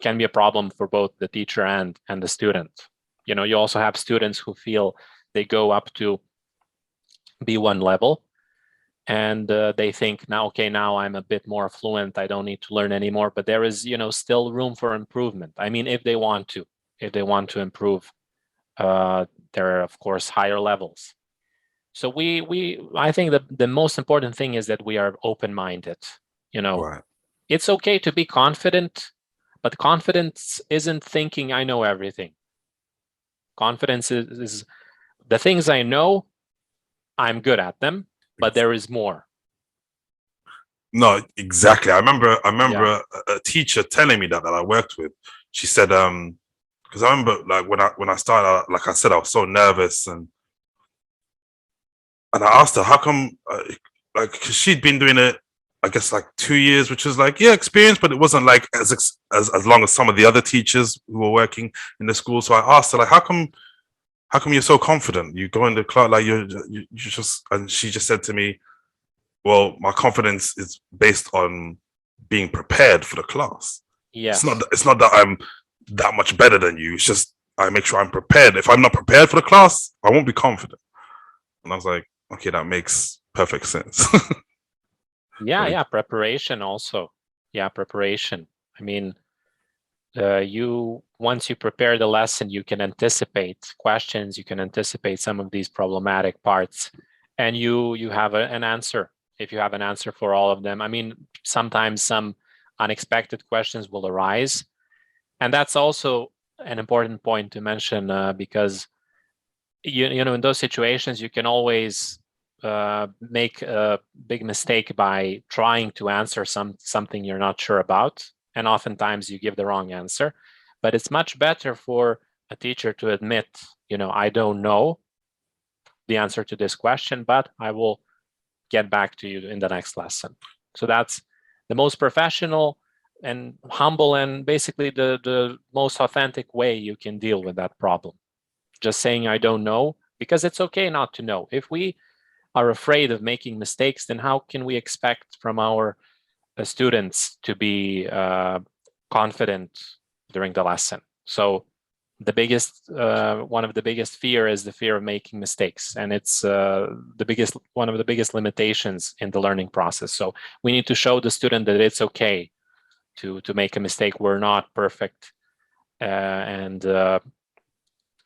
can be a problem for both the teacher and the student. You know, you also have students who feel they go up to B1 level, and they think now, okay, now I'm a bit more fluent, I don't need to learn anymore. But there is, you know, still room for improvement. I mean, if they want to improve, there are of course higher levels. So I think the most important thing is that we are open-minded. You know, Right. it's okay to be confident, but confidence isn't thinking I know everything. Confidence is the things I know, I'm good at them, but there is more. No, exactly. I remember Yeah. a teacher telling me that I worked with. She said, because I remember like when I started out, like I said, I was so nervous, and I asked her how come, like, because she'd been doing it, I guess like 2 years, which was like, yeah, experience, but it wasn't like as long as some of the other teachers who were working in the school. So I asked her like, how come you're so confident? You go in the class like you just, and she just said to me, well, my confidence is based on being prepared for the class. Yes. It's not that I'm that much better than you. It's just I make sure I'm prepared. If I'm not prepared for the class, I won't be confident. And I was like, okay, that makes perfect sense. Yeah, Like, yeah, preparation also. Yeah, preparation. I mean, you once you prepare the lesson, you can anticipate questions, you can anticipate some of these problematic parts, and you have an answer. If you have an answer for all of them, I mean, sometimes some unexpected questions will arise, and that's also an important point to mention, because you know, in those situations you can always make a big mistake by trying to answer something you're not sure about, and oftentimes you give the wrong answer. But it's much better for a teacher to admit, you know, I don't know the answer to this question, but I will get back to you in the next lesson. So that's the most professional and humble and basically the most authentic way you can deal with that problem. Just saying I don't know, because it's okay not to know. If we are afraid of making mistakes, then how can we expect from our students to be confident during the lesson? So the biggest one of the biggest fear is the fear of making mistakes, and it's the biggest one of the biggest limitations in the learning process. So we need to show the student that it's okay to make a mistake. We're not perfect, and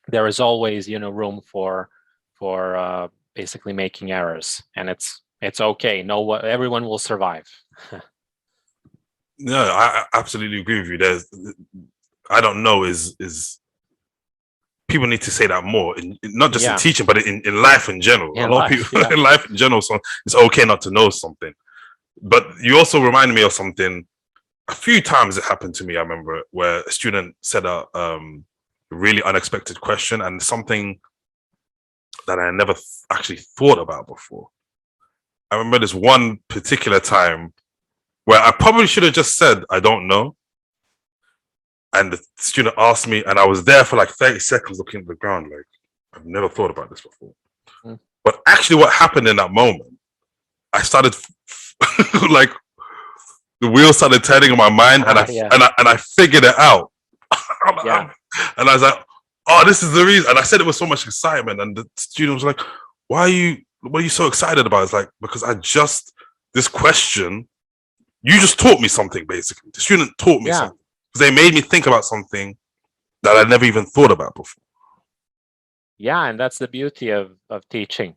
there is always, you know, room for basically making errors, and it's okay. No, everyone will survive. no, I absolutely agree with you. I don't know is people need to say that more, not just in Yeah, teaching, but in life in general. A in lot of life. people Yeah, in life in general, so it's okay not to know something. But you also reminded me of something. A few times it happened to me. I remember where a student said a really unexpected question and something that I never actually thought about before. I remember this one particular time where I probably should have just said I don't know, and the student asked me, and I was there for like 30 seconds looking at the ground, like I've never thought about this before. mm, But actually, what happened in that moment, I started like the wheels started turning in my mind, and yeah, I figured it out. yeah, And I was like, "Oh, this is the reason." And I said it with so much excitement, and the student was like, "Why are you? What are you so excited about?" It's like because I just this question. You just taught me something. Basically, the student taught me yeah, something because they made me think about something that I never even thought about before. yeah. And that's the beauty of teaching.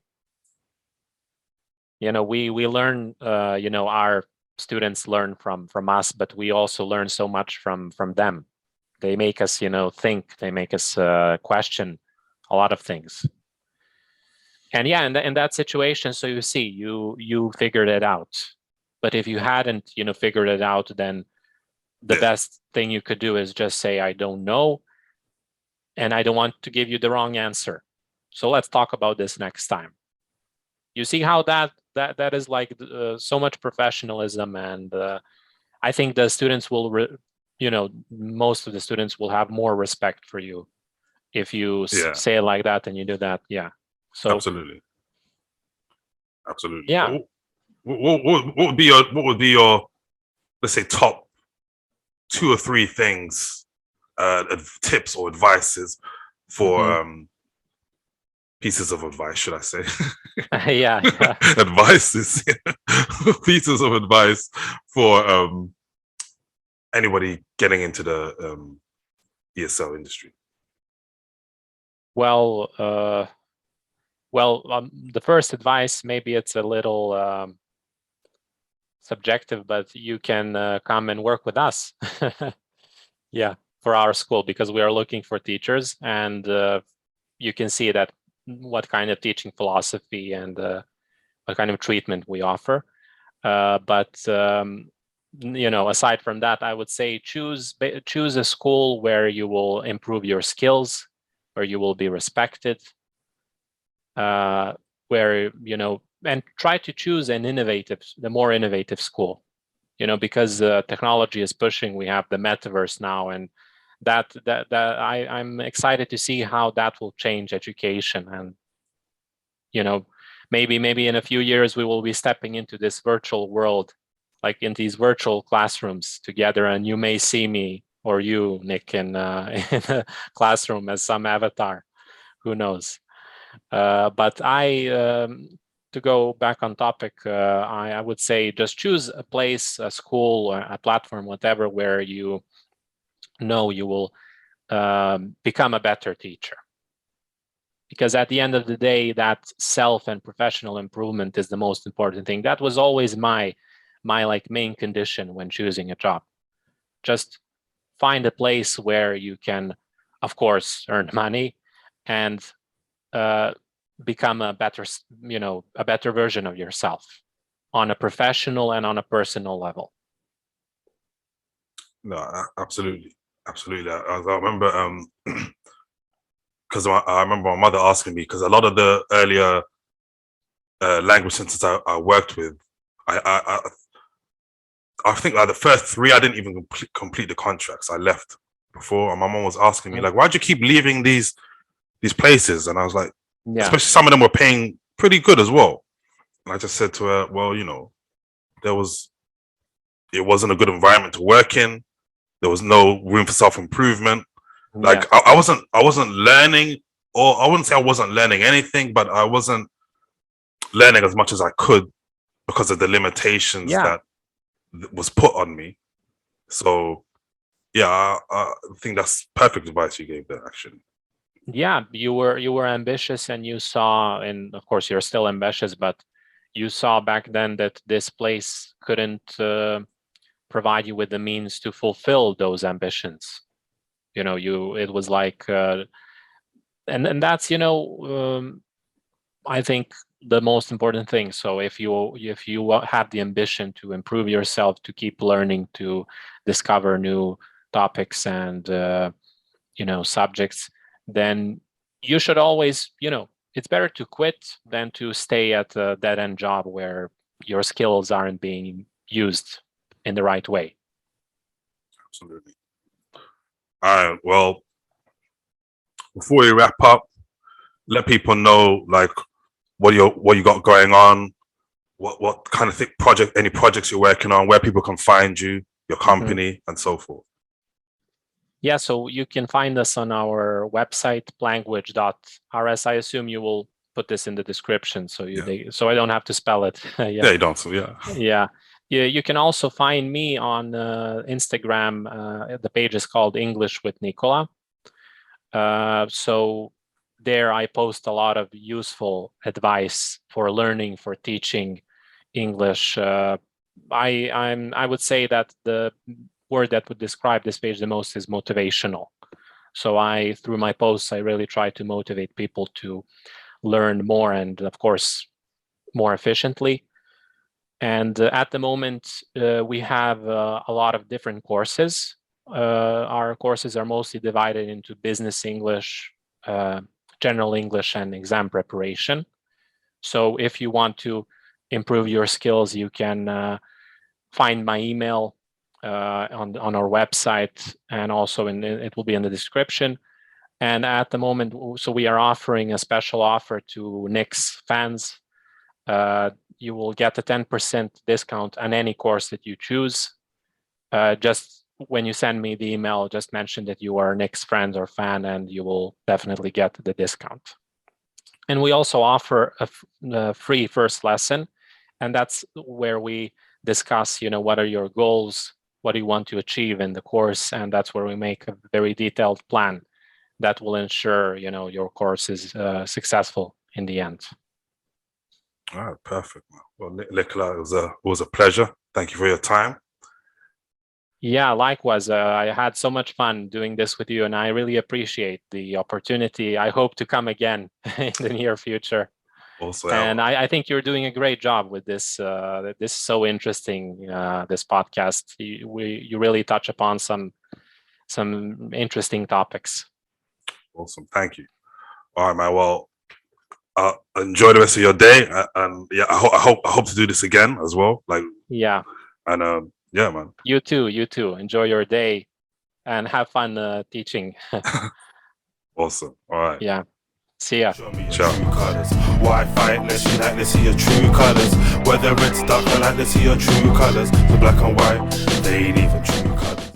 we learn, our students learn from us, but we also learn so much from them. They make us, think. They make us question a lot of things. And yeah, in that situation, so you see, you figured it out. But if you hadn't, figured it out, then the best thing you could do is just say, I don't know, and I don't want to give you the wrong answer. So let's talk about this next time. You see how that is like so much professionalism, and I think the students will, most of the students will have more respect for you if you say it like that and you do that. Yeah. So absolutely. Yeah. What would be your let's say top 2 or 3 things, tips or advices for pieces of advice, should I say? Yeah. Advices, pieces of advice for anybody getting into the ESL industry. Well, the first advice, maybe it's a little subjective, but you can come and work with us. Yeah, for our school, because we are looking for teachers, and you can see that what kind of teaching philosophy and what kind of treatment we offer. But aside from that, I would say choose a school where you will improve your skills, where you will be respected, where and try to choose the more innovative school. Because technology is pushing. We have the metaverse now, and that I'm excited to see how that will change education. And maybe in a few years we will be stepping into this virtual world, like in these virtual classrooms together, and you may see me or you, Nick, in a classroom as some avatar. Who knows? But to go back on topic, I would say just choose a place, a school, a platform, whatever, where you know you will become a better teacher. Because at the end of the day, that self and professional improvement is the most important thing. That was always my like main condition when choosing a job. Just find a place where you can, of course, earn money and become a better version of yourself on a professional and on a personal level. No, absolutely. I remember because I remember my mother asking me, because a lot of the earlier language centers I worked with, I think like the first 3 I didn't even complete the contracts. I left before, and my mom was asking me like, why'd you keep leaving these places? And I was like, especially some of them were paying pretty good as well. And I just said to her, well, it wasn't a good environment to work in. There was no room for self-improvement. Like I wasn't learning, or I wouldn't say I wasn't learning anything, but I wasn't learning as much as I could because of the limitations that was put on me. So yeah, I think that's perfect advice you gave there, actually. Yeah, you were ambitious, and you saw, and of course you're still ambitious, but you saw back then that this place couldn't provide you with the means to fulfill those ambitions. It was like, and that's I think the most important thing. So if you have the ambition to improve yourself, to keep learning, to discover new topics and subjects, then you should always, it's better to quit than to stay at a dead-end job where your skills aren't being used in the right way. Absolutely. All right. Well, before we wrap up, let people know like what you got going on, what kind of any projects you're working on, where people can find you, your company, and so forth. Yeah, so you can find us on our website, planguage.rs. I assume you will put this in the description, so so I don't have to spell it. Yeah, you don't. So yeah. You can also find me on Instagram. The page is called English with Nikola. So there I post a lot of useful advice for learning, for teaching, English. I would say that the word that would describe this page the most is motivational. So through my posts, I really try to motivate people to learn more and, of course, more efficiently. And at the moment, we have a lot of different courses. Our courses are mostly divided into business English, general English, and exam preparation. So if you want to improve your skills, you can find my email on our website, and also it will be in the description. And at the moment, so we are offering a special offer to Nick's fans. You will get a 10% discount on any course that you choose. Just when you send me the email, just mention that you are Nick's friend or fan, and you will definitely get the discount. And we also offer a free first lesson, and that's where we discuss, what are your goals, what do you want to achieve in the course, and that's where we make a very detailed plan that will ensure, your course is successful in the end. All right, perfect. Well, Nikola, it was a pleasure. Thank you for your time. Yeah, likewise. I had so much fun doing this with you, and I really appreciate the opportunity. I hope to come again in the near future. Also, And I think you're doing a great job with this. This is so interesting. This podcast, you really touch upon some interesting topics. Awesome, thank you. All right, man. Well, enjoy the rest of your day, and yeah, I hope to do this again as well. Yeah. And yeah, man. You too. Enjoy your day, and have fun teaching. Awesome. All right. Yeah. See ya. Ciao. Why fight? Let's unite. Let's see your true colors. Whether it's dark or light, let's see your true colors. The black and white, they ain't even true colors.